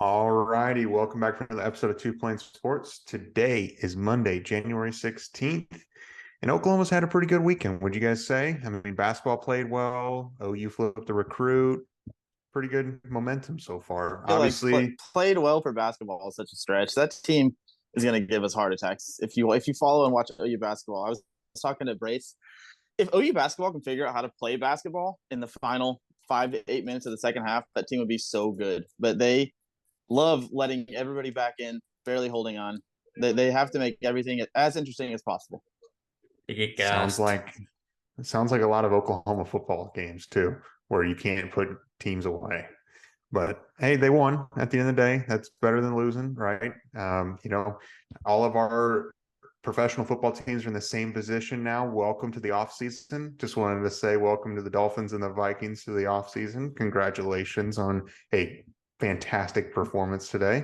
All righty, welcome back to another episode of Two Plane Sports. Today is Monday, January 16th, and Oklahoma's had a pretty good weekend. Would you guys say? I mean, basketball played well. OU flipped the recruit. Pretty good momentum so far. Feel like Obviously, played well for basketball is such a stretch. That team is going to give us heart attacks if you follow and watch OU basketball. I was talking to Brace. If OU basketball can figure out how to play basketball in the final 5 to 8 minutes of the second half, that team would be so good. But they love letting everybody back in, barely holding on. They have to make everything as interesting as possible. They get sounds gassed. like it sounds like a lot of Oklahoma football games too, where you can't put teams away. But hey, they won at the end of the day. That's better than losing, right? All of our professional football teams are in the same position now. Welcome to the offseason. Just wanted to say welcome to the Dolphins and the Vikings to the offseason. Congratulations on a fantastic performance today.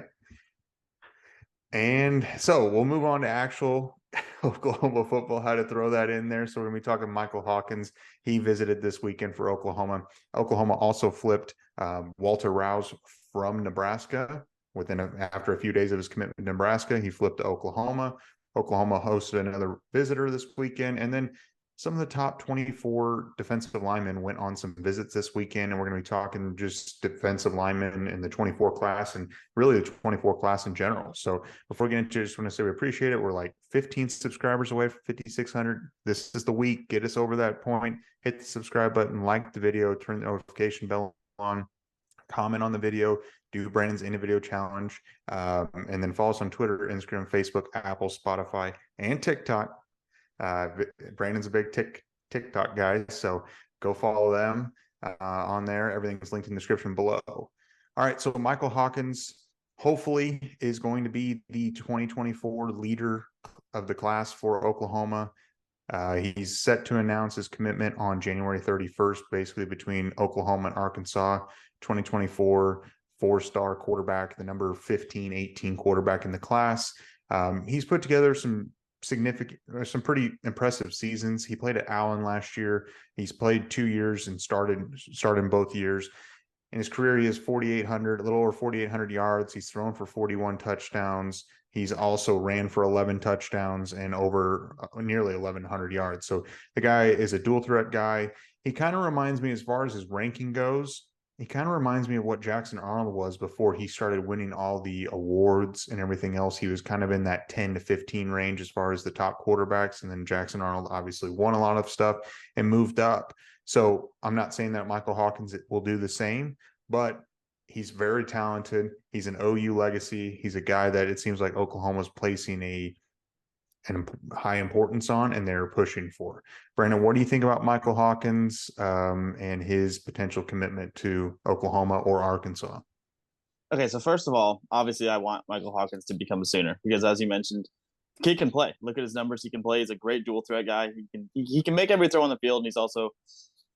And so we'll move on to actual Oklahoma football, how to throw that in there. So we're going to be talking Michael Hawkins. He visited this weekend for Oklahoma. Oklahoma also flipped Walter Rouse from Nebraska. After a few days of his commitment to Nebraska, he flipped to Oklahoma. Oklahoma hosted another visitor this weekend. And then some of the top 24 defensive linemen went on some visits this weekend, and we're going to be talking just defensive linemen in the 24 class and really the 24 class in general. So before we get into it, I just want to say we appreciate it. We're like 15 subscribers away from 5,600. This is the week. Get us over that point. Hit the subscribe button, like the video, turn the notification bell on, comment on the video, do Brandon's in a video challenge, and then follow us on Twitter, Instagram, Facebook, Apple, Spotify, and TikTok. Brandon's a big TikTok guy, so go follow them on there. Everything's linked in the description below. All right, so Michael Hawkins hopefully is going to be the 2024 leader of the class for Oklahoma. He's set to announce his commitment on January 31st, basically between Oklahoma and Arkansas. 2024 four-star quarterback, the number 15, 18 quarterback in the class. He's put together some pretty impressive seasons. He played at Allen last year. He's played 2 years and started in both years. In his career, he has 4,800, a little over 4,800 yards. He's thrown for 41 touchdowns. He's also ran for 11 touchdowns and over nearly 1,100 yards. So the guy is a dual threat guy. He kind of reminds me, as far as his ranking goes, he kind of reminds me of what Jackson Arnold was before he started winning all the awards and everything else. He was kind of in that 10 to 15 range as far as the top quarterbacks. And then Jackson Arnold obviously won a lot of stuff and moved up. So I'm not saying that Michael Hawkins will do the same, but he's very talented. He's an OU legacy. He's a guy that it seems like Oklahoma's placing an high importance on, and they're pushing for. Brandon, what do you think about Michael Hawkins and his potential commitment to Oklahoma or Arkansas? Okay, so first of all, obviously, I want Michael Hawkins to become a Sooner because, as you mentioned, the kid can play. Look at his numbers; he can play. He's a great dual threat guy. He can make every throw on the field, and he's also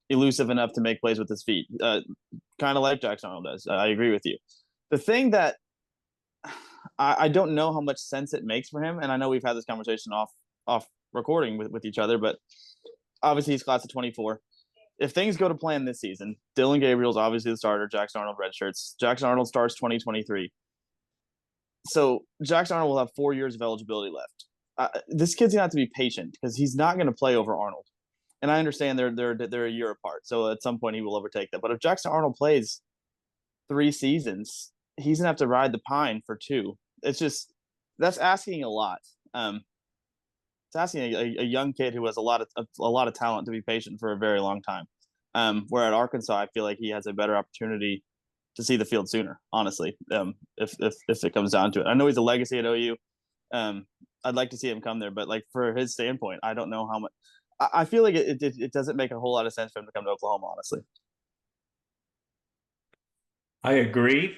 elusive enough to make plays with his feet, kind of like Jackson Arnold does. I agree with you. The thing that I don't know how much sense it makes for him, and I know we've had this conversation off recording with each other, but obviously he's class of 24. If things go to plan this season, Dylan Gabriel's obviously the starter. Jackson Arnold redshirts. Jackson Arnold starts 2023. So Jackson Arnold will have 4 years of eligibility left. This kid's gonna have to be patient because he's not going to play over Arnold. And I understand they're a year apart, so at some point he will overtake that. But if Jackson Arnold plays 3 seasons, he's gonna have to ride the pine for 2. It's just that's asking a lot. It's asking a young kid who has a lot of talent to be patient for a very long time. Where at Arkansas, I feel like he has a better opportunity to see the field sooner. Honestly, if it comes down to it, I know he's a legacy at OU. I'd like to see him come there, but like for his standpoint, I don't know how much. I feel like it doesn't make a whole lot of sense for him to come to Oklahoma, honestly. I agree,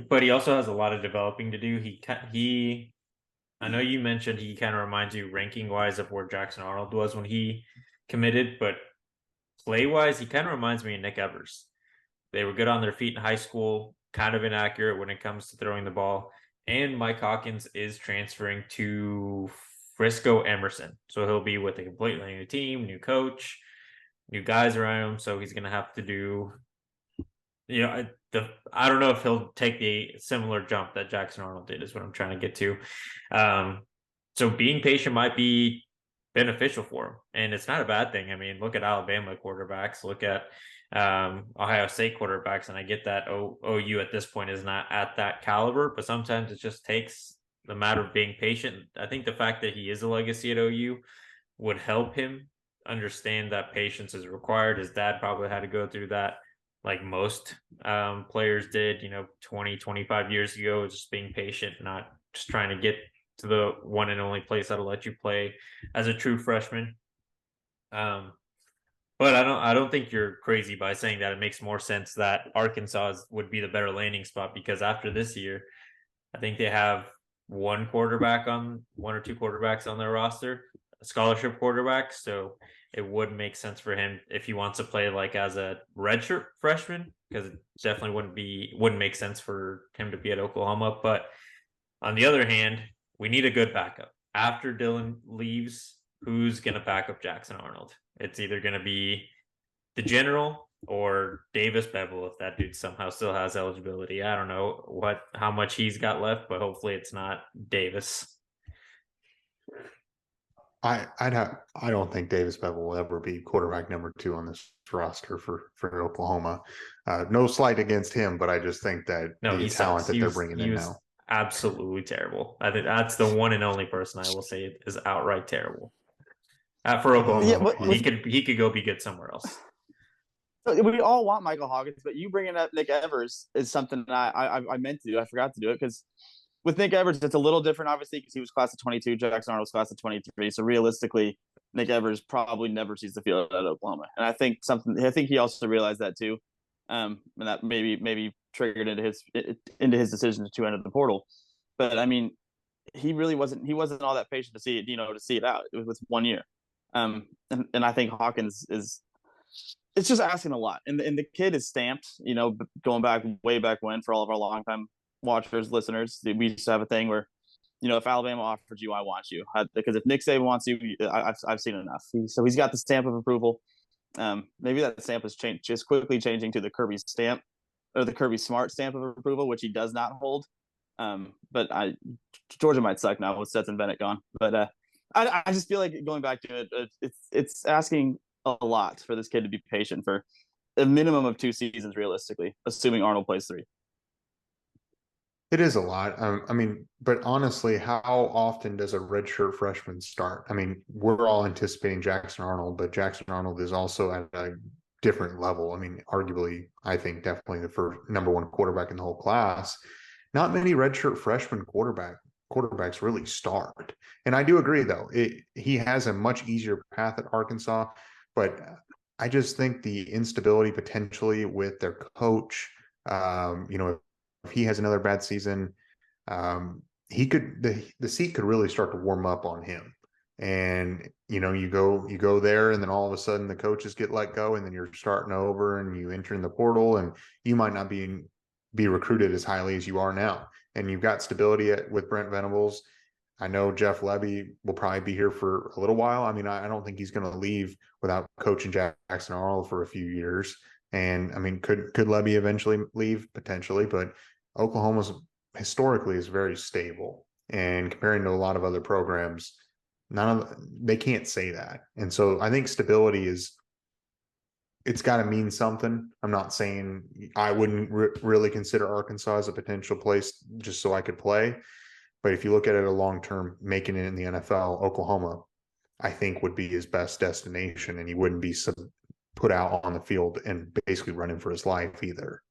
but he also has a lot of developing to do. I know you mentioned he kind of reminds you ranking wise of where Jackson Arnold was when he committed, but play wise, he kind of reminds me of Nick Evers. They were good on their feet in high school, kind of inaccurate when it comes to throwing the ball. And Mike Hawkins is transferring to Frisco Emerson. So he'll be with a completely new team, new coach, new guys around him. So he's going to have to do I don't know if he'll take the similar jump that Jackson Arnold did, is what I'm trying to get to. So being patient might be beneficial for him, and it's not a bad thing. I mean, look at Alabama quarterbacks, look at Ohio State quarterbacks, and I get that OU at this point is not at that caliber, but sometimes it just takes the matter of being patient. I think the fact that he is a legacy at OU would help him understand that patience is required. His dad probably had to go through that, like most players did, 20, 25 years ago, just being patient, not just trying to get to the one and only place that'll let you play as a true freshman. But I don't think you're crazy by saying that. It makes more sense that Arkansas would be the better landing spot, because after this year, I think they have one or two quarterbacks on their roster, scholarship quarterbacks. So it would make sense for him if he wants to play like as a redshirt freshman, because it definitely wouldn't make sense for him to be at Oklahoma. But on the other hand, we need a good backup. After Dylan leaves, who's going to back up Jackson Arnold? It's either going to be the general or Davis Bevel, if that dude somehow still has eligibility. I don't know how much he's got left, but hopefully it's not Davis. I don't think Davis Bevel will ever be quarterback number 2 on this roster for Oklahoma. No slight against him, but I just think that No, the he talent sucks. that they're bringing in now. Absolutely terrible. I think that's the one and only person I will say is outright terrible. For Oklahoma, Yeah, he could go be good somewhere else. We all want Michael Hawkins, but you bringing up Nick Evers is something I meant to do. I forgot to do it because with Nick Evers, it's a little different, obviously, because he was class of 22. Jackson Arnold was class of 23. So realistically, Nick Evers probably never sees the field at Oklahoma, and I think he also realized that too, and that maybe triggered into his decision to enter the portal. But I mean, he wasn't all that patient to see it out. It was 1 year, and I think Hawkins is. It's just asking a lot, and the kid is stamped. Going back way back when, for all of our longtime watchers, listeners, we used to have a thing where, if Alabama offered you, I want you. Because if Nick Saban wants you, I've seen enough. So he's got the stamp of approval. Maybe that stamp is just quickly changing to the Kirby stamp, or the Kirby Smart stamp of approval, which he does not hold. But Georgia might suck now with Stetson Bennett gone. But I just feel like, going back to it, it's asking a lot for this kid to be patient for a minimum of 2 seasons, realistically, assuming Arnold plays 3. It is a lot. I mean, but honestly, how often does a redshirt freshman start? I mean, we're all anticipating Jackson Arnold, but Jackson Arnold is also at a different level. I mean, arguably, I think definitely the first number 1 quarterback in the whole class. Not many redshirt freshman quarterbacks really start. And I do agree, though, he has a much easier path at Arkansas, but I just think the instability potentially with their coach, if he has another bad season, the seat could really start to warm up on him. And you go there, and then all of a sudden the coaches get let go, and then you're starting over, and you enter in the portal, and you might not be recruited as highly as you are now. And you've got stability with Brent Venables. I know Jeff Lebby will probably be here for a little while. I mean, I don't think he's going to leave without coaching Jackson Arnold for a few years. And I mean, could Lebby eventually leave? Potentially, but Oklahoma's historically is very stable. And comparing to a lot of other programs, they can't say that. And so I think stability it's got to mean something. I'm not saying I wouldn't really consider Arkansas as a potential place just so I could play. But if you look at it a long term, making it in the NFL, Oklahoma, I think, would be his best destination, and he wouldn't be put out on the field and basically running for his life either.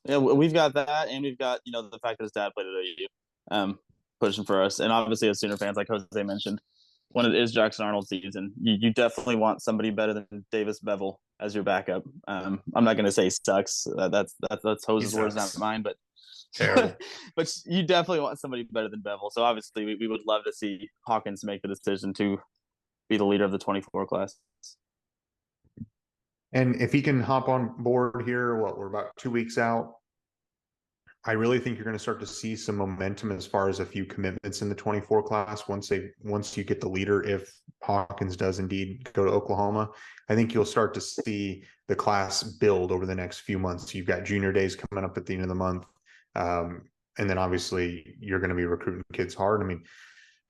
Yeah, we've got that, and we've got the fact that his dad played at OU, pushing for us, and obviously as Sooner fans, like Jose mentioned, when it is Jackson Arnold's season, you definitely want somebody better than Davis Bevel as your backup. I'm not going to say sucks. That's Jose's words, not mine, but. But you definitely want somebody better than Bevel. So obviously we would love to see Hawkins make the decision to be the leader of the 24 class. And if he can hop on board here, we're about 2 weeks out. I really think you're going to start to see some momentum as far as a few commitments in the 24 class once you get the leader. If Hawkins does indeed go to Oklahoma, I think you'll start to see the class build over the next few months. You've got junior days coming up at the end of the month. And then obviously you're going to be recruiting kids hard. I mean,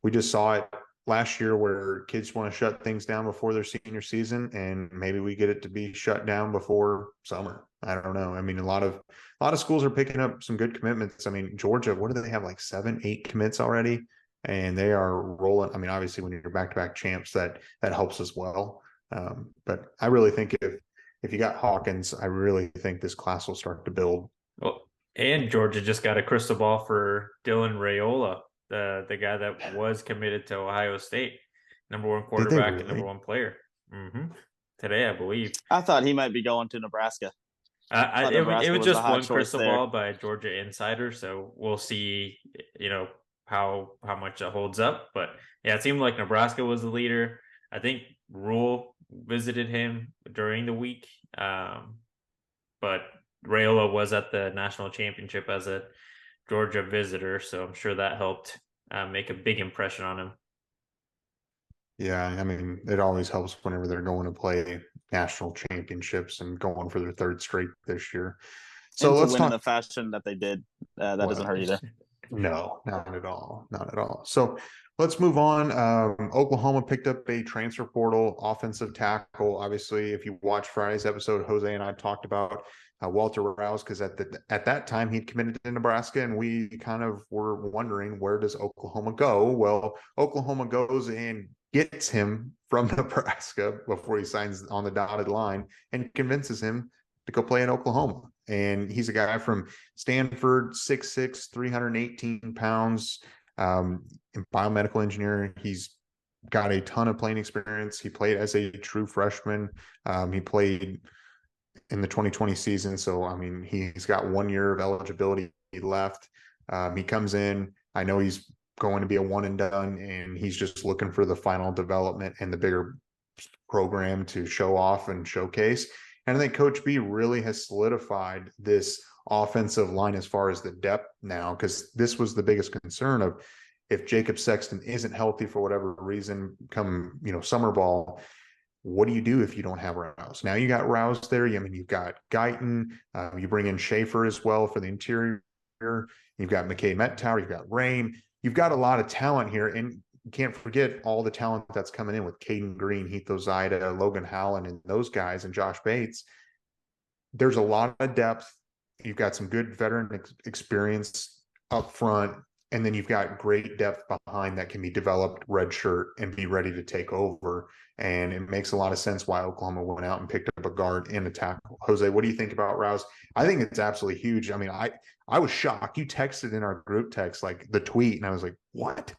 we just saw it last year where kids want to shut things down before their senior season, and maybe we get it to be shut down before summer. I don't know. I mean, a lot of schools are picking up some good commitments. I mean, Georgia, what do they have, like 7, 8 commits already? And they are rolling. I mean, obviously when you're back-to-back champs, that helps as well. But I really think if you got Hawkins, I really think this class will start to build. Well, and Georgia just got a crystal ball for Dylan Raiola, the guy that was committed to Ohio State, #1 quarterback and #1 player. Today, I believe. I thought he might be going to Nebraska. It was just one crystal ball by Georgia Insider, so we'll see, how much it holds up. But yeah, it seemed like Nebraska was the leader. I think Rule visited him during the week, but Raiola was at the national championship as a Georgia visitor, so I'm sure that helped make a big impression on him. Yeah, I mean, it always helps whenever they're going to play national championships and going for their 3rd straight this year. So let's talk in the fashion that they did. That doesn't hurt either. No, not at all. Not at all. So let's move on. Oklahoma picked up a transfer portal offensive tackle. Obviously, if you watch Friday's episode, Jose and I talked about Walter Rouse, because at that time he'd committed to Nebraska, and we kind of were wondering, where does Oklahoma go? Well, Oklahoma goes and gets him from Nebraska before he signs on the dotted line and convinces him to go play in Oklahoma. And he's a guy from Stanford, 6'6", 318 pounds, biomedical engineer. He's got a ton of playing experience. He played as a true freshman. He played in the 2020 season. So, I mean, he's got 1 year of eligibility left. He comes in. I know he's going to be a one and done, and he's just looking for the final development and the bigger program to show off and showcase. And I think Coach B really has solidified this offensive line as far as the depth now, because this was the biggest concern of, if Jacob Sexton isn't healthy for whatever reason come, summer ball, what do you do if you don't have Rouse? Now you got Rouse there. I mean, you've got Guyton. You bring in Schaefer as well for the interior. You've got McKay Mettower. You've got Rain. You've got a lot of talent here, and you can't forget all the talent that's coming in with Caden Green, Heath Ozida, Logan Howland, and those guys, and Josh Bates. There's a lot of depth. You've got some good veteran experience up front, and then you've got great depth behind that can be developed redshirt and be ready to take over. And it makes a lot of sense why Oklahoma went out and picked up a guard and a tackle. Jose, what do you think about Rouse? I think it's absolutely huge. I mean, I was shocked. You texted in our group text, like, the tweet, and I was like, what?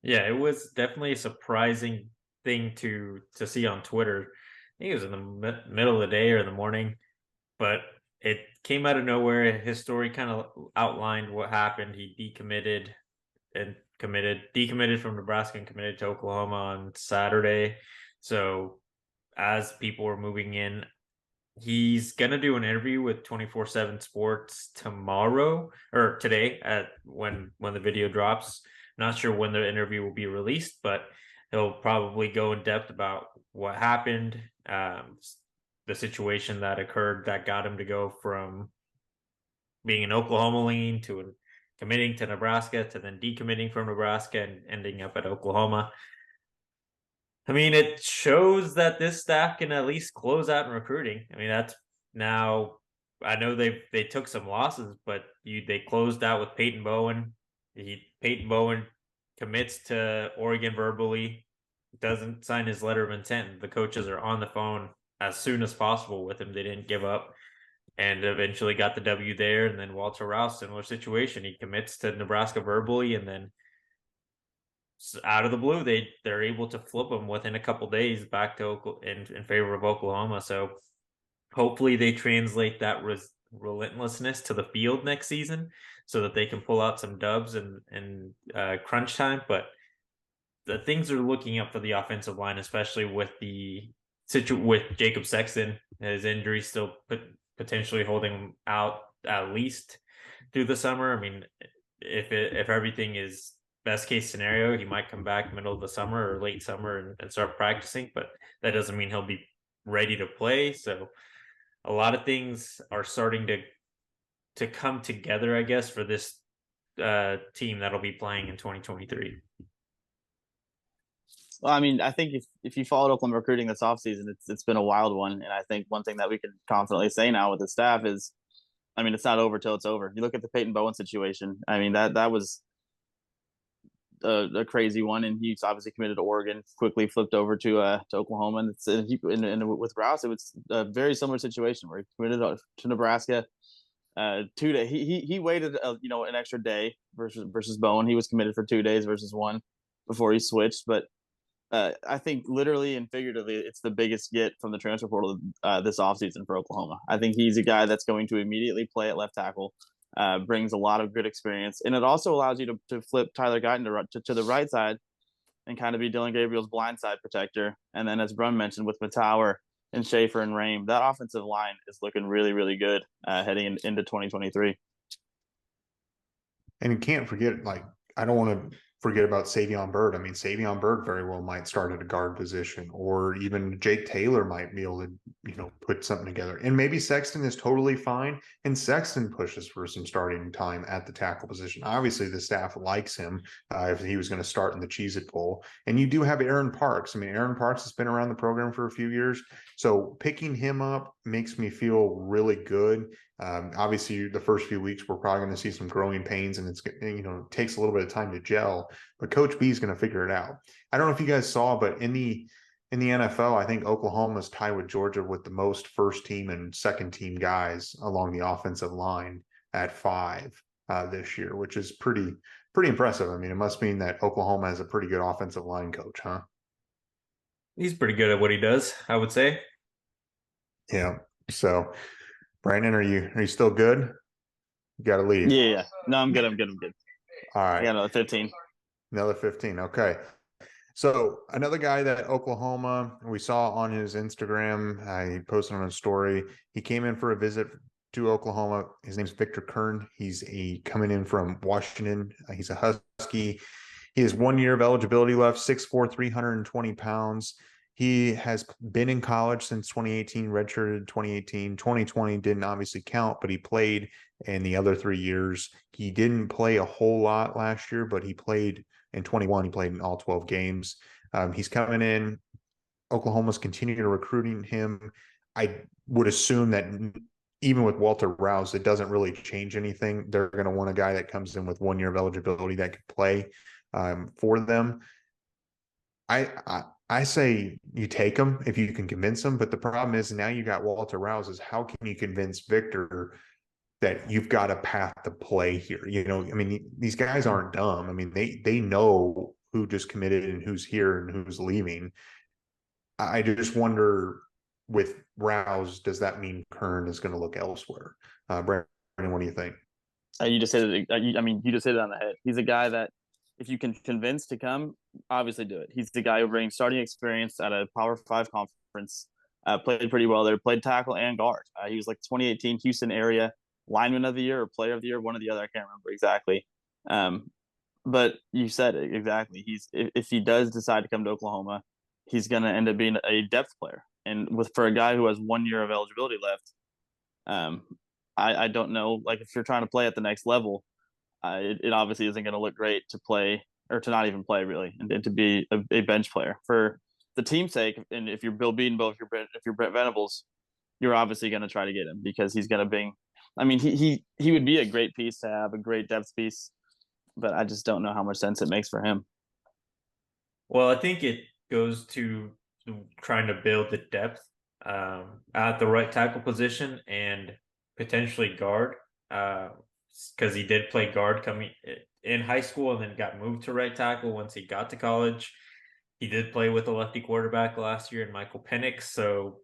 Yeah, it was definitely a surprising thing to see on Twitter. I think it was in the middle of the day or in the morning, but it came out of nowhere. His story kind of outlined what happened. He decommitted from Nebraska and committed to Oklahoma on Saturday. So as people were moving in, he's going to do an interview with 24/7 Sports tomorrow or today when the video drops. Not sure when the interview will be released, but he'll probably go in depth about what happened, the situation that occurred that got him to go from being an Oklahoma lean to committing to Nebraska to then decommitting from Nebraska and ending up at Oklahoma. I mean, it shows that this staff can at least close out in recruiting. I mean, that's now, I know they took some losses, but they closed out with Peyton Bowen. Peyton Bowen commits to Oregon verbally, doesn't sign his letter of intent. The coaches are on the phone as soon as possible with him. They didn't give up, and eventually got the W there. And then Walter Rouse, similar situation. He commits to Nebraska verbally, and then out of the blue, they're able to flip him within a couple days back to in favor of Oklahoma. So hopefully they translate that relentlessness to the field next season, so that they can pull out some dubs and crunch time. But the things are looking up for the offensive line, especially with with Jacob Sexton, his injury still potentially holding him out at least through the summer. I mean, if everything is best case scenario, he might come back middle of the summer or late summer and start practicing, but that doesn't mean he'll be ready to play. So a lot of things are starting to come together, I guess, for this team that'll be playing in 2023. Well, I mean, I think if you followed Oklahoma recruiting this offseason, it's been a wild one. And I think one thing that we can confidently say now with the staff is, I mean, it's not over till it's over. You look at the Peyton Bowen situation. I mean, that was a crazy one, and he's obviously committed to Oregon. Quickly flipped over to Oklahoma, and with Rouse, it was a very similar situation where he committed to Nebraska. 2 days. He waited an extra day versus Bowen. He was committed for 2 days versus one before he switched, but. I think literally and figuratively, it's the biggest get from the transfer portal this offseason for Oklahoma. I think he's a guy that's going to immediately play at left tackle, brings a lot of good experience, and it also allows you to flip Tyler Guyton to the right side and kind of be Dylan Gabriel's blindside protector. And then, as Brun mentioned, with Matower and Schaefer and Rame, that offensive line is looking really, really good heading into 2023. And you can't forget, like, I don't want to forget about Savion Byrd. I mean, Savion Byrd very well might start at a guard position, or even Jake Taylor might be able to, put something together. And maybe Sexton is totally fine, and Sexton pushes for some starting time at the tackle position. Obviously, the staff likes him if he was going to start in the Cheez-It Bowl. And you do have Aaron Parks. I mean, Aaron Parks has been around the program for a few years. So picking him up makes me feel really good. Obviously, the first few weeks, we're probably going to see some growing pains, and it takes a little bit of time to gel, but Coach B is going to figure it out. I don't know if you guys saw, but in the NFL, I think Oklahoma is tied with Georgia with the most first team and second team guys along the offensive line at 5 this year, which is pretty impressive. I mean, it must mean that Oklahoma has a pretty good offensive line coach, huh? He's pretty good at what he does, I would say. Yeah. So, Brandon, are you still good? You got to leave. Yeah. No, I'm good. All right. I got another 15. Another 15. Okay. So another guy that Oklahoma, we saw on his Instagram, he posted on a story. He came in for a visit to Oklahoma. His name's Victor Kern. He's coming in from Washington. He's a Husky. He has 1 year of eligibility left, 6'4", 320 pounds. He has been in college since 2018, redshirted 2018. 2020 didn't obviously count, but he played in the other 3 years. He didn't play a whole lot last year, but he played in 21. He played in all 12 games. He's coming in. Oklahoma's continuing to recruiting him. I would assume that even with Walter Rouse, it doesn't really change anything. They're going to want a guy that comes in with 1 year of eligibility that could play for them. I say you take him if you can convince him, but the problem is now you got Walter Rouse. Is how can you convince Victor that you've got a path to play here? I mean, these guys aren't dumb. I mean, they know who just committed and who's here and who's leaving. I just wonder with Rouse, does that mean Kern is going to look elsewhere? Brandon, what do you think? You just hit it. You just hit it on the head. He's a guy that if you can convince to come, obviously do it. He's the guy who brings starting experience at a Power 5 conference. Played pretty well there. Played tackle and guard. He was like 2018 Houston area lineman of the year or player of the year, one or the other. I can't remember exactly. But you said it exactly. If he does decide to come to Oklahoma, he's going to end up being a depth player. And for a guy who has 1 year of eligibility left, I don't know. Like if you're trying to play at the next level, it obviously isn't going to look great to play or to not even play really, and to be a bench player for the team's sake. And if you're Bill Bedenbaugh, if you're Brent Venables, you're obviously going to try to get him because he's going to bring. I mean, he would be a great piece to have, a great depth piece, but I just don't know how much sense it makes for him. Well, I think it goes to trying to build the depth at the right tackle position and potentially guard, because he did play guard coming in high school and then got moved to right tackle once he got to college. He did play with a lefty quarterback last year in Michael Penix, so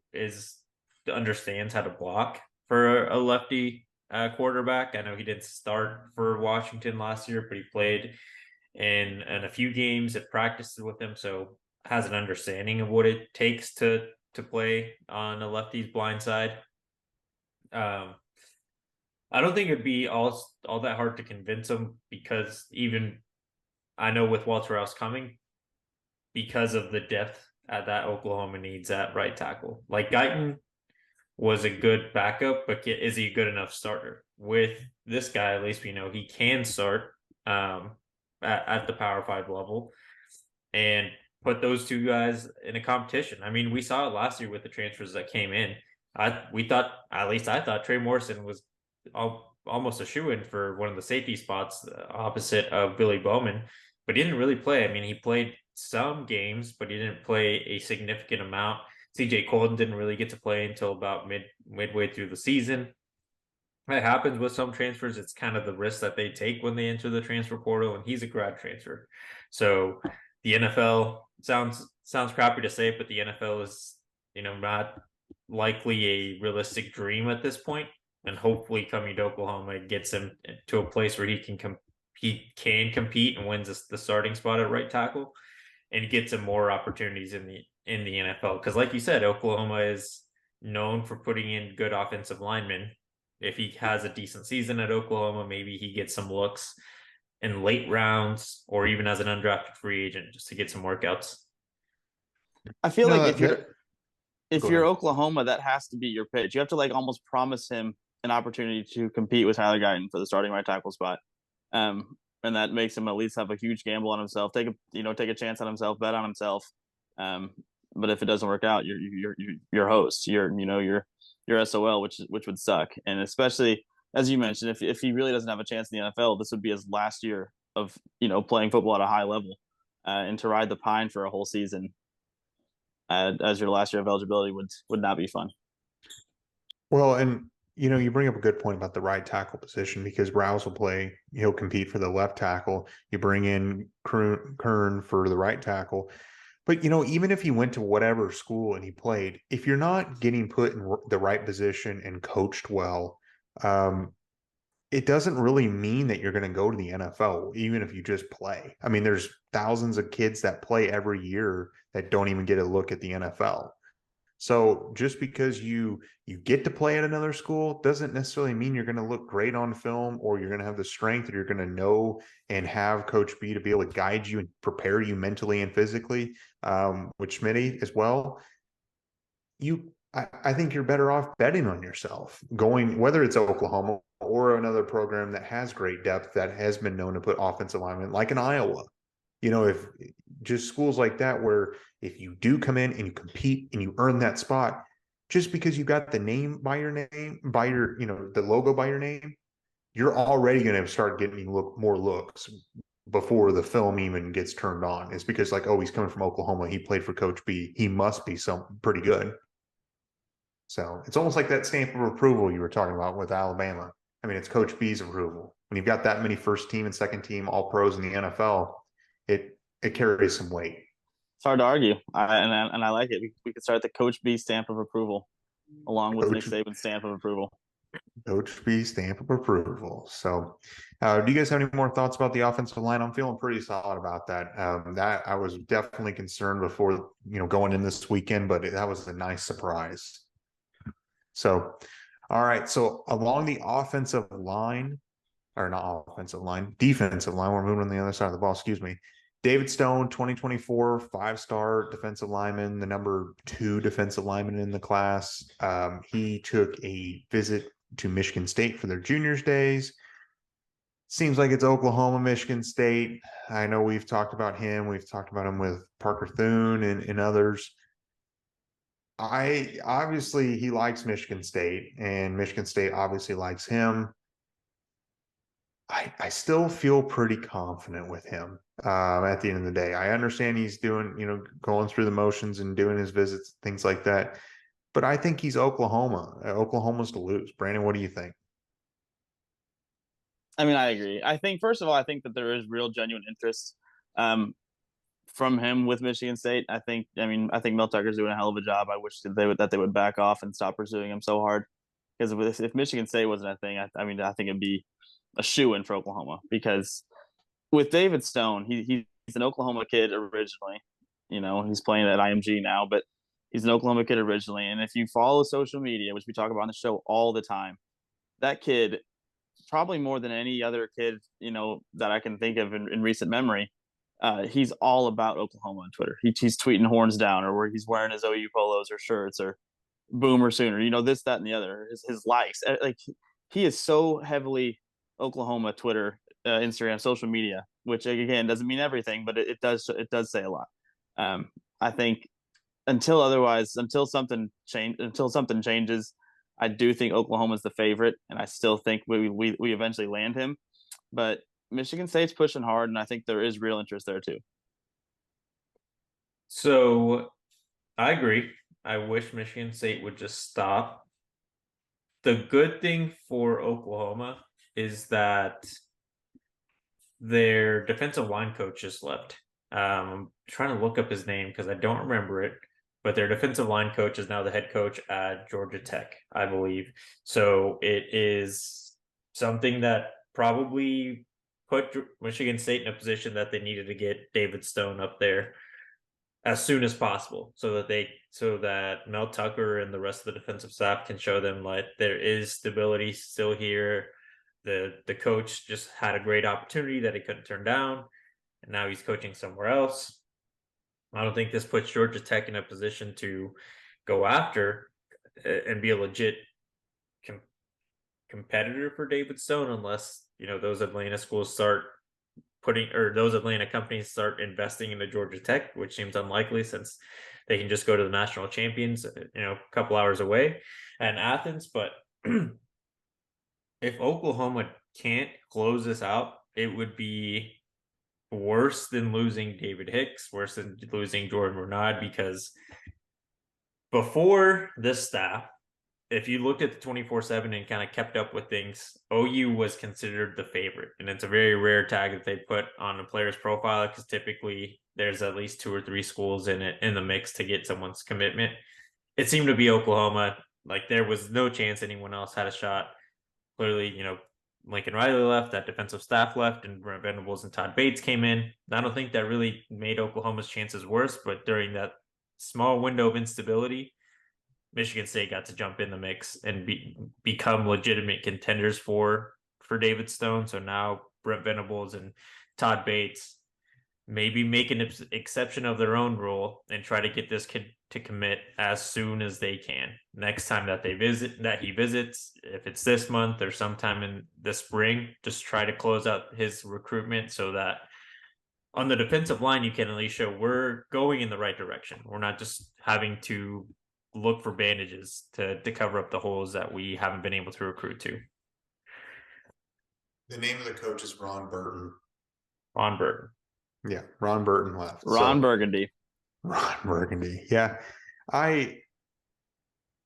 understands how to block for a lefty quarterback. I know he didn't start for Washington last year, but he played in a few games at practices with him, so has an understanding of what it takes to play on a lefty's blind side. I don't think it'd be all that hard to convince him, because even I know with Walter Rouse coming, because of the depth that Oklahoma needs at right tackle. Like Guyton was a good backup, but is he a good enough starter? With this guy, at least we know he can start at the Power 5 level and put those two guys in a competition. I mean, we saw it last year with the transfers that came in. We thought, at least I thought, Trey Morrison was almost a shoe in for one of the safety spots opposite of Billy Bowman, but he didn't really play. I mean, he played some games, but he didn't play a significant amount. CJ Colton didn't really get to play until about midway through the season. That happens with some transfers. It's kind of the risk that they take when they enter the transfer portal, and he's a grad transfer. So the NFL sounds crappy to say, but the NFL is, not likely a realistic dream at this point. And hopefully, coming to Oklahoma, it gets him to a place where he can compete and wins the starting spot at right tackle, and gets him more opportunities in the NFL. Because, like you said, Oklahoma is known for putting in good offensive linemen. If he has a decent season at Oklahoma, maybe he gets some looks in late rounds or even as an undrafted free agent just to get some workouts. I feel like if Go you're ahead. Oklahoma, that has to be your pitch. You have to like almost promise him an opportunity to compete with Tyler Guyton for the starting right tackle spot. And that makes him at least have a huge gamble on himself, take a chance on himself, bet on himself. But if it doesn't work out, you're host, you're SOL, which would suck. And especially as you mentioned, if he really doesn't have a chance in the NFL, this would be his last year of playing football at a high level, and to ride the pine for a whole season as your last year of eligibility would not be fun. Well, and you bring up a good point about the right tackle position, because Rouse will play, he'll compete for the left tackle. You bring in Kern for the right tackle. But, even if he went to whatever school and he played, if you're not getting put in the right position and coached well, it doesn't really mean that you're going to go to the NFL, even if you just play. I mean, there's thousands of kids that play every year that don't even get a look at the NFL. So just because you get to play at another school doesn't necessarily mean you're going to look great on film, or you're going to have the strength, or you're going to know and have Coach B to be able to guide you and prepare you mentally and physically, with Schmitty as well. I think you're better off betting on yourself, going, whether it's Oklahoma or another program that has great depth, that has been known to put offensive linemen, like in Iowa. If just schools like that, where if you do come in and you compete and you earn that spot, just because you got the name by your name, by your, the logo by your name, you're already going to start getting more looks before the film even gets turned on. It's because, like, oh, he's coming from Oklahoma, he played for Coach B, he must be pretty good. So it's almost like that stamp of approval you were talking about with Alabama. I mean, it's Coach B's approval. When you've got that many first team and second team all pros in the NFL, it carries some weight. It's hard to argue, and I like it. We could start the Coach B stamp of approval along with Nick Saban's stamp of approval. Coach B stamp of approval. So, do you guys have any more thoughts about the offensive line? I'm feeling pretty solid about that. That I was definitely concerned before, going in this weekend, but that was a nice surprise. So, all right. So along the offensive line, or not offensive line, defensive line, we're moving on the other side of the ball. Excuse me. David Stone, 2024 5-star defensive lineman, the number 2 defensive lineman in the class. He took a visit to Michigan State for their juniors days. Seems like it's Oklahoma, Michigan State. I know we've talked about him. We've talked about him with Parker Thune and others. Obviously he likes Michigan State, and Michigan State obviously likes him. I still feel pretty confident with him at the end of the day. I understand he's doing, going through the motions and doing his visits, things like that. But I think he's Oklahoma. Oklahoma's to lose. Brandon, what do you think? I mean, I agree. I think, first of all, I think that there is real genuine interest from him with Michigan State. I think Mel Tucker's doing a hell of a job. I wish that they would back off and stop pursuing him so hard. Because if Michigan State wasn't a thing, I think it'd be a shoe-in for Oklahoma. Because with David Stone, he's an Oklahoma kid originally. He's playing at IMG now, but he's an Oklahoma kid originally. And if you follow social media, which we talk about on the show all the time, that kid probably more than any other kid, that I can think of in recent memory. He's all about Oklahoma on Twitter. He's tweeting horns down, or where he's wearing his OU polos or shirts, or Boomer Sooner, this, that, and the other. His likes, like he is so heavily Oklahoma Twitter, Instagram, social media, which again doesn't mean everything, but it does say a lot. I think until something changes, I do think Oklahoma's the favorite, and I still think we eventually land him. But Michigan State's pushing hard, and I think there is real interest there too. So I agree. I wish Michigan State would just stop. The good thing for Oklahoma is that their defensive line coach just left. I'm trying to look up his name because I don't remember it, but their defensive line coach is now the head coach at Georgia Tech, I believe. So it is something that probably put Michigan State in a position that they needed to get David Stone up there as soon as possible, so that Mel Tucker and the rest of the defensive staff can show them like there is stability still here. The coach just had a great opportunity that he couldn't turn down, and now he's coaching somewhere else. I don't think this puts Georgia Tech in a position to go after and be a legit competitor for David Stone, unless those Atlanta schools start those Atlanta companies start investing in the Georgia Tech, which seems unlikely since they can just go to the national champions, a couple hours away in Athens. But if Oklahoma can't close this out, it would be worse than losing David Hicks, worse than losing Jordan Renaud, because before this staff, if you looked at the 24/7 and kind of kept up with things, OU was considered the favorite. And it's a very rare tag that they put on a player's profile, because typically there's at least 2 or 3 schools in the mix to get someone's commitment. It seemed to be Oklahoma. Like, there was no chance anyone else had a shot. Clearly, Lincoln Riley left, that defensive staff left, and Brent Venables and Todd Bates came in. I don't think that really made Oklahoma's chances worse, but during that small window of instability, Michigan State got to jump in the mix and become legitimate contenders for David Stone. So now Brent Venables and Todd Bates maybe make an exception of their own rule and try to get this kid to commit as soon as they can. Next time that he visits, if it's this month or sometime in the spring, just try to close out his recruitment so that on the defensive line, you can at least show we're going in the right direction. We're not just having to look for bandages to cover up the holes that we haven't been able to recruit to. The name of the coach is Ron Burton. Ron Burton. Yeah, Ron Burton left. Ron Burgundy. Yeah. I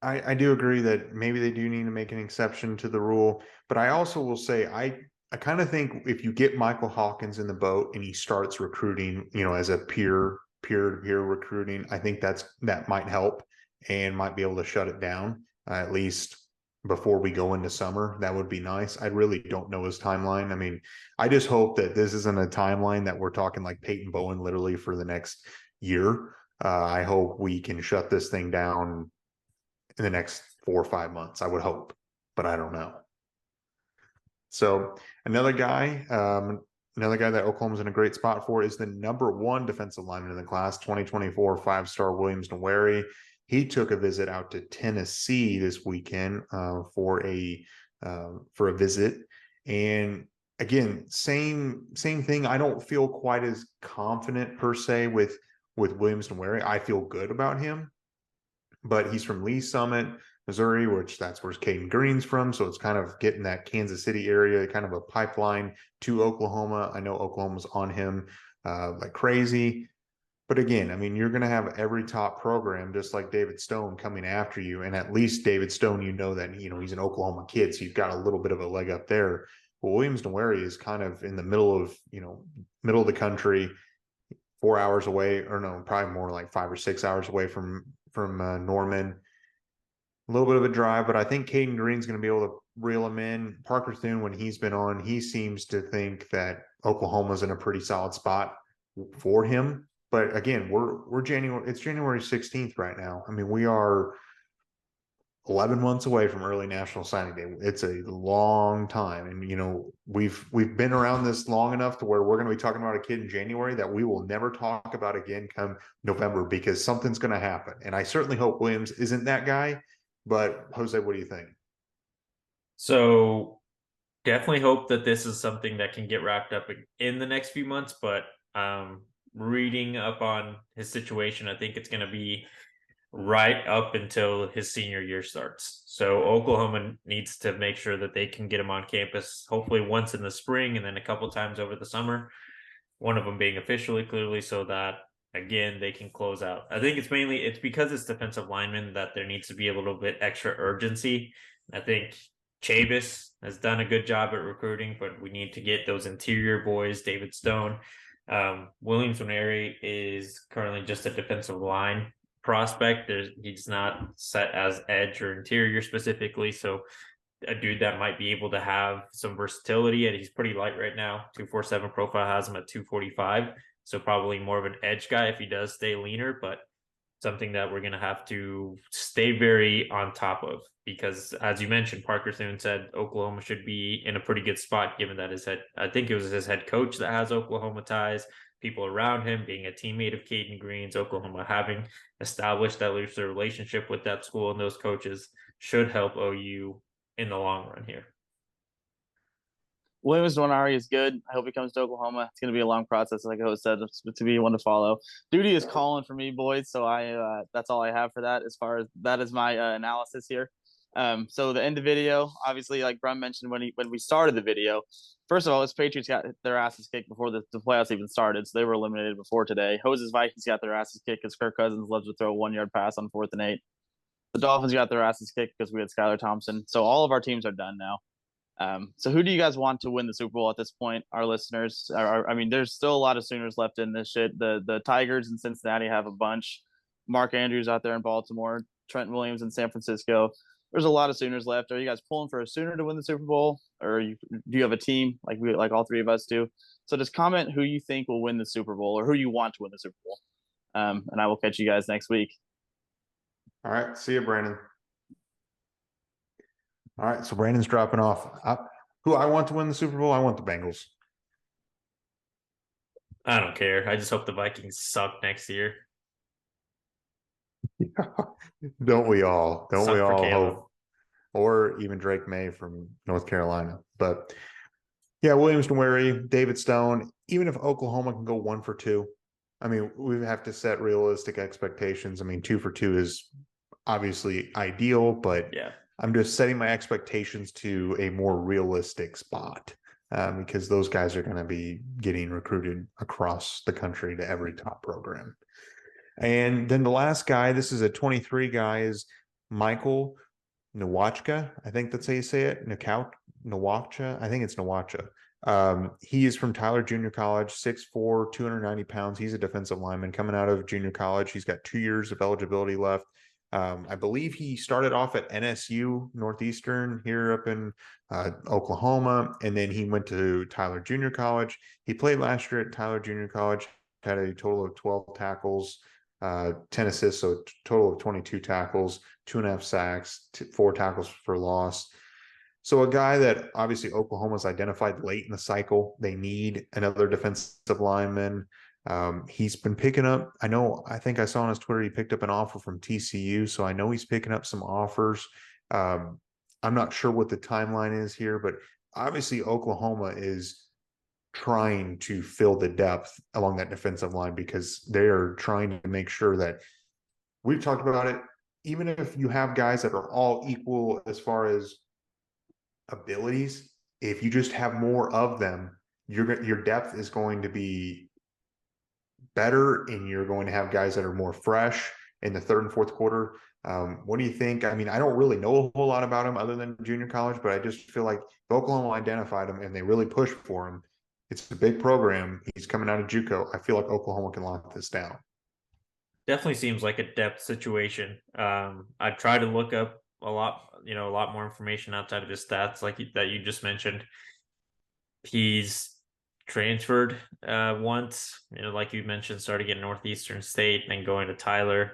do agree that maybe they do need to make an exception to the rule, but I also will say I kind of think if you get Michael Hawkins in the boat and he starts recruiting, as a peer-to-peer recruiting, I think that might help and might be able to shut it down, at least before we go into summer. That would be nice. I really don't know his timeline. I mean, I just hope that this isn't a timeline that we're talking like Peyton Bowen literally for the next year. I hope we can shut this thing down in the next 4 or 5 months. I would hope, but I don't know. So another guy that Oklahoma's in a great spot for is the #1 defensive lineman in the class, 2024 5-star Williams Nwaneri. He took a visit out to Tennessee this weekend for a visit, and again, same thing. I don't feel quite as confident per se with Williams Nwaneri. I feel good about him, but he's from Lee Summit, Missouri, which that's where Caden Green's from. So it's kind of getting that Kansas City area, kind of a pipeline to Oklahoma. I know Oklahoma's on him like crazy. But again, I mean, you're going to have every top program, just like David Stone, coming after you. And at least David Stone, that, he's an Oklahoma kid. So you've got a little bit of a leg up there. But Williams Nwaneri is kind of in the middle of the country, 4 hours away, or no, probably more like 5 or 6 hours away from Norman. A little bit of a drive, but I think Caden Green's going to be able to reel him in. Parker Thune, when he's been on, he seems to think that Oklahoma's in a pretty solid spot for him. But again, we're January. It's January 16th right now. I mean, we are 11 months away from early National Signing Day. It's a long time. And, we've been around this long enough to where we're going to be talking about a kid in January that we will never talk about again come November, because something's going to happen. And I certainly hope Williams isn't that guy. But Jose, what do you think? So definitely hope that this is something that can get wrapped up in the next few months. But reading up on his situation, I think it's going to be right up until his senior year starts. So Oklahoma needs to make sure that they can get him on campus, hopefully once in the spring and then a couple times over the summer, one of them being officially, clearly, so that again they can close out. I think it's because it's defensive linemen that there needs to be a little bit extra urgency. I think Chavis has done a good job at recruiting, but we need to get those interior boys. David Stone, Williams Nwaneri is currently just a defensive line prospect. He's not set as edge or interior specifically, so a dude that might be able to have some versatility, and he's pretty light right now. 247 profile has him at 245, so probably more of an edge guy if he does stay leaner, but something that we're going to have to stay very on top of, because as you mentioned, Parker Thune said Oklahoma should be in a pretty good spot, given that I think it was his head coach that has Oklahoma ties, people around him being a teammate of Caden Green's, Oklahoma having established that looser relationship with that school and those coaches should help OU in the long run here. Williams Nwaneri is good. I hope he comes to Oklahoma. It's going to be a long process, like I was said, to be one to follow. Duty is calling for me, boys. So that's all I have for that. As far as that is my analysis here. So the end of the video, obviously, like Brum mentioned when we started the video, first of all, his Patriots got their asses kicked before the playoffs even started, so they were eliminated before today. Jose's Vikings got their asses kicked because Kirk Cousins loves to throw a 1-yard pass on 4th and 8. The Dolphins got their asses kicked because we had Skylar Thompson. So all of our teams are done now. So who do you guys want to win the Super Bowl at this point? Our listeners I mean, there's still a lot of Sooners left in this shit. The Tigers in Cincinnati have a bunch. Mark Andrews out there in Baltimore, Trent Williams in San Francisco. There's a lot of Sooners left. Are you guys pulling for a Sooner to win the Super Bowl, or do you have a team like all three of us do? So just comment who you think will win the Super Bowl, or who you want to win the Super Bowl. And I will catch you guys next week. All right. See you, Brandon. All right, so Brandon's dropping off. Who I want to win the Super Bowl? I want the Bengals. I don't care. I just hope the Vikings suck next year. Don't we all? Don't Suck we for all Caleb. hope? Or even Drake May from North Carolina. But yeah, Williams Nwaneri, David Stone, even if Oklahoma can go 1 for 2, I mean, we have to set realistic expectations. I mean, 2 for 2 is obviously ideal, but Yeah. I'm just setting my expectations to a more realistic spot, because those guys are going to be getting recruited across the country to every top program. And then the last guy, this is a 23 guy, is Michael Nwachka. I think that's how you say it. Nwachka. I think it's Nwachka. He is from Tyler Junior College, 6'4", 290 pounds. He's a defensive lineman coming out of junior college. He's got 2 years of eligibility left. I believe he started off at MSU Northeastern here up in Oklahoma, and then he went to Tyler Junior College. He played last year at Tyler Junior College, had a total of 12 tackles, 10 assists, so a total of 22 tackles, 2.5 sacks, 4 tackles for loss. So a guy that obviously Oklahoma's identified late in the cycle. They need another defensive lineman. He's been picking up, I think I saw on his Twitter, he picked up an offer from TCU. So I know he's picking up some offers. I'm not sure what the timeline is here, but obviously Oklahoma is trying to fill the depth along that defensive line, because they are trying to make sure that, we've talked about it, even if you have guys that are all equal as far as abilities, if you just have more of them, your depth is going to be better, and you're going to have guys that are more fresh in the 3rd and 4th quarter. What do you think? I mean, I don't really know a whole lot about him other than junior college, but I just feel like if Oklahoma identified him and they really push for him, it's a big program. He's coming out of JUCO. I feel like Oklahoma can lock this down. Definitely seems like a depth situation. I tried to look up a lot more information outside of his stats, like that you just mentioned. He's transferred once, like you mentioned, starting at Northeastern State and then going to Tyler.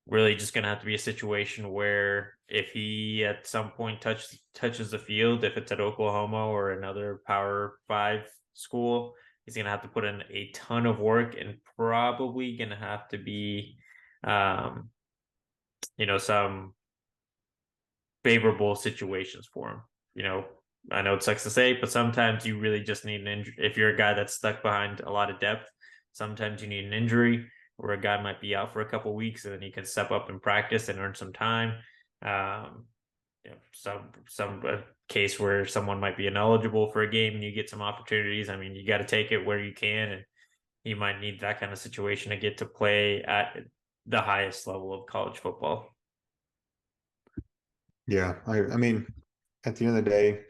Really just going to have to be a situation where if he at some point touches the field, if it's at Oklahoma or another Power 5 school, he's going to have to put in a ton of work and probably going to have to be, some favorable situations for him. I know it sucks to say, but sometimes you really just need an injury. If you're a guy that's stuck behind a lot of depth, sometimes you need an injury where a guy might be out for a couple of weeks and then he can step up and practice and earn some time. Some case where someone might be ineligible for a game and you get some opportunities. I mean, you got to take it where you can, and you might need that kind of situation to get to play at the highest level of college football. Yeah, I mean, at the end of the day,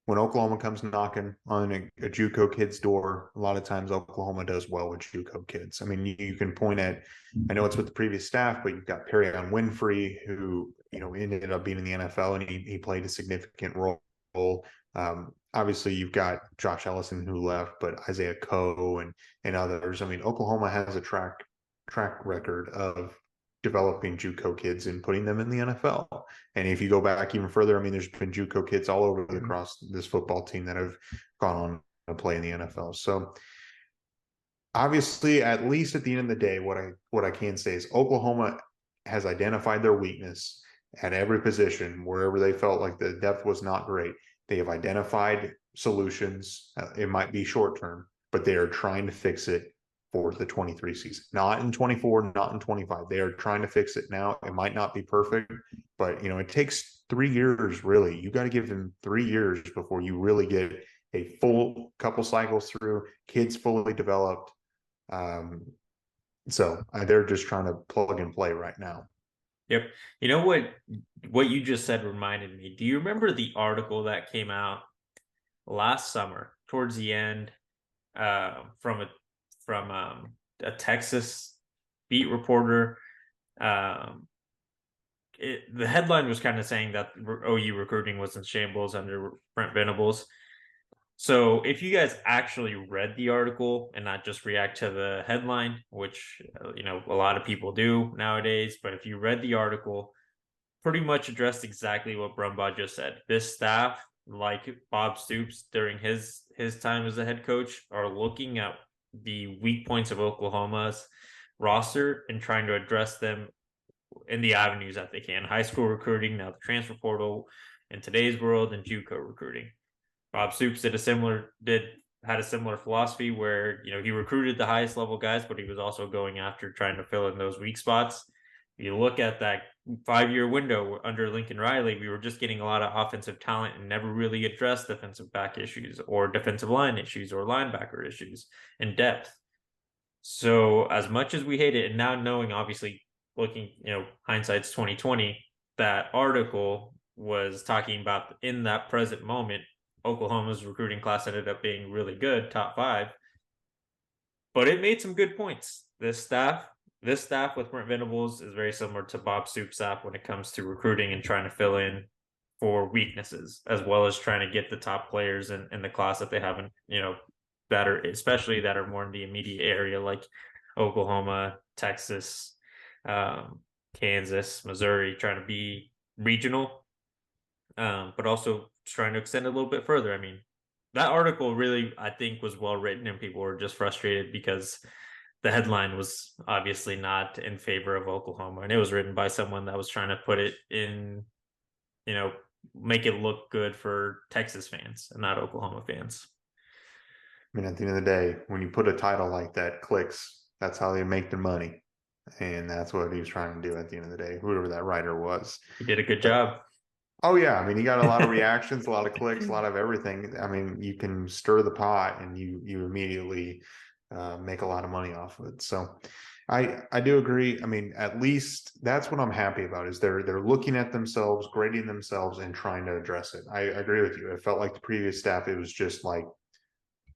when Oklahoma comes knocking on a JUCO kid's door, a lot of times Oklahoma does well with JUCO kids. I mean, you can point at, I know it's with the previous staff, but you've got Perrion Winfrey, who ended up being in the NFL, and he played a significant role. Obviously, you've got Josh Ellison who left, but Isaiah Coe and others. I mean, Oklahoma has a track record of developing JUCO kids and putting them in the NFL. And if you go back even further, I mean, there's been JUCO kids all over across this football team that have gone on to play in the NFL. So obviously, at least at the end of the day, what I can say is Oklahoma has identified their weakness at every position wherever they felt like the depth was not great. They have identified solutions. It might be short term, but they are trying to fix it for the 23 season, not in 24, not in 25. They are trying to fix it now. It might not be perfect, but it takes 3 years, really. You got to give them 3 years before you really get a full couple cycles through, kids fully developed. So they're just trying to plug and play right now. Yep. You know what you just said reminded me. Do you remember the article that came out last summer towards the end from a Texas beat reporter? The headline was kind of saying that OU recruiting was in shambles under Brent Venables. So if you guys actually read the article and not just react to the headline, which a lot of people do nowadays, but if you read the article, pretty much addressed exactly what Brumbaugh just said. This staff, like Bob Stoops during his time as a head coach, are looking at the weak points of Oklahoma's roster and trying to address them in the avenues that they can. High school recruiting, now the transfer portal in today's world, and JUCO recruiting. Bob Stoops had a similar philosophy where he recruited the highest level guys, but he was also going after trying to fill in those weak spots. If you look at that 5-year window under Lincoln Riley, we were just getting a lot of offensive talent and never really addressed defensive back issues or defensive line issues or linebacker issues in depth. So as much as we hate it, and now knowing, obviously, looking, hindsight's 2020, that article was talking about in that present moment, Oklahoma's recruiting class ended up being really good, top 5, but it made some good points. This staff with Brent Venables is very similar to Bob Stoops' staff when it comes to recruiting and trying to fill in for weaknesses, as well as trying to get the top players in the class that they haven't, that are more in the immediate area, like Oklahoma, Texas, Kansas, Missouri, trying to be regional, but also trying to extend a little bit further. I mean, that article really, I think, was well written, and people were just frustrated because the headline was obviously not in favor of Oklahoma, and it was written by someone that was trying to put it in, make it look good for Texas fans and not Oklahoma fans. I mean, at the end of the day, when you put a title like that, clicks, that's how they make their money. And that's what he was trying to do at the end of the day, whoever that writer was. He did a good job. Oh, yeah. I mean, he got a lot of reactions, a lot of clicks, a lot of everything. I mean, you can stir the pot and you immediately make a lot of money off of it. So I do agree. I mean, at least that's what I'm happy about, is they're looking at themselves, grading themselves, and trying to address it. I agree with you. It felt like the previous staff, it was just like,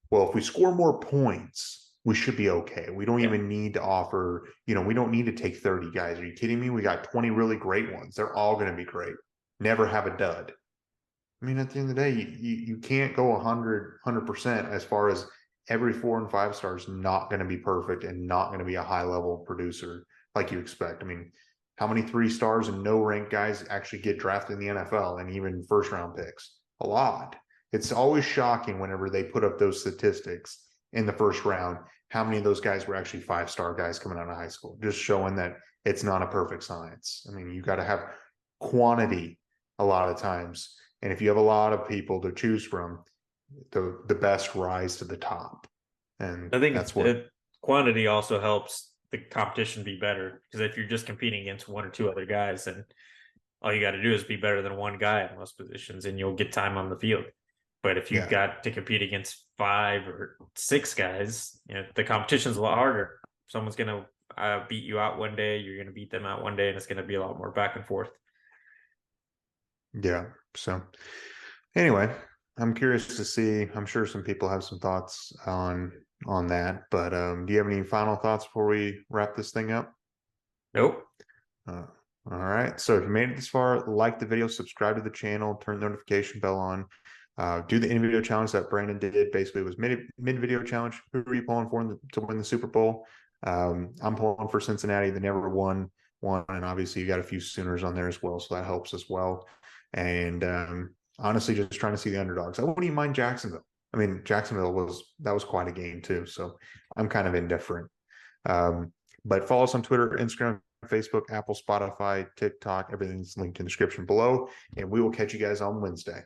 well, if we score more points, we should be okay. We don't even need to offer, we don't need to take 30 guys. Are you kidding me? We got 20 really great ones. They're all going to be great. Never have a dud. I mean, at the end of the day, you can't go 100% as far as every 4 and 5 stars not going to be perfect and not going to be a high level producer like you expect. I mean, How many 3-stars and no rank guys actually get drafted in the NFL and even first round picks? A lot. It's always shocking whenever they put up those statistics in the first round, how many of those guys were actually 5-star guys coming out of high school, just showing that it's not a perfect science. I mean, you got to have quantity a lot of times. And if you have a lot of people to choose from, the best rise to the top. And I think that's what quantity also helps the competition be better, because if you're just competing against one or two other guys, then all you got to do is be better than one guy in most positions and you'll get time on the field. But if you've got to compete against 5 or 6 guys, the competition's a lot harder. Someone's going to beat you out one day, you're going to beat them out one day, and it's going to be a lot more back and forth. Yeah. So anyway, I'm curious to see. I'm sure some people have some thoughts on that, but do you have any final thoughts before we wrap this thing up? Nope. All right. So if you made it this far, like the video, subscribe to the channel, turn the notification bell on. Do the in-video challenge that Brandon did. Basically, it was mid-video challenge. Who are you pulling for to win the Super Bowl? I'm pulling for Cincinnati. They never won one, and obviously you got a few Sooners on there as well, so that helps as well. And honestly, just trying to see the underdogs. I wouldn't even mind Jacksonville. I mean, Jacksonville was quite a game too, so I'm kind of indifferent. But follow us on Twitter, Instagram, Facebook, Apple, Spotify, TikTok. Everything's linked in the description below, and we will catch you guys on Wednesday.